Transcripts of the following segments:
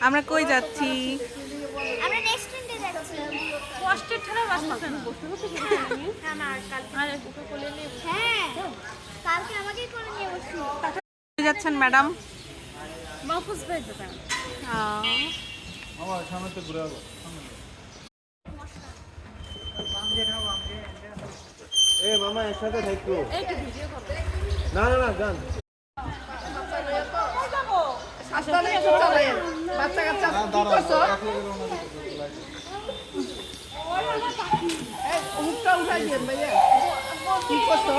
আমরা কই যাচ্ছি? আমরা রেস্টুরেন্টে যাচ্ছি। কষ্টের ঠাড়া বাসছে না। হ্যাঁ, কালকে আমাকেই করে নিয়ে বসছি। কই যাচ্ছেন ম্যাডাম? মাহফুজ ভাই দোকান। আমার সামনে তো ঘুরে যাবো। এ মামা একসাথে থাকো। একটু ভিডিও করো। না না না গান। বাচ্চা কাচ্চা কি করছো? মুখটা উঠাই দিন ভাইয়া, কি করছো?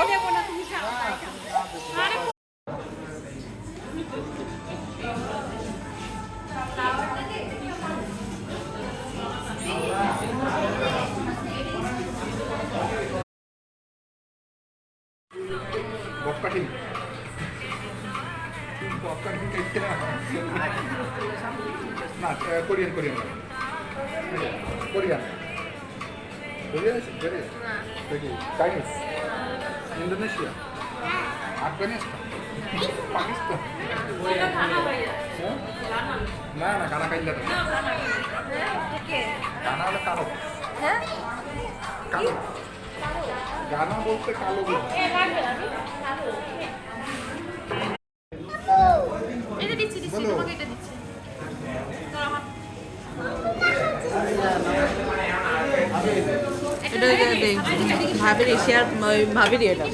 বক্কাটিং বক্কাটিং কেটে না না Korean Korean Korean Korean Korean Chinese Indonesia Afghanistan Pakistan না না কানা খাইলে কানা হলে কালো কালো গানা বলতে কালো এটা দিচ্ছি তোমাকে এটা দিচ্ছি। এটা ভাবির এশিয়ার ভাবির এটা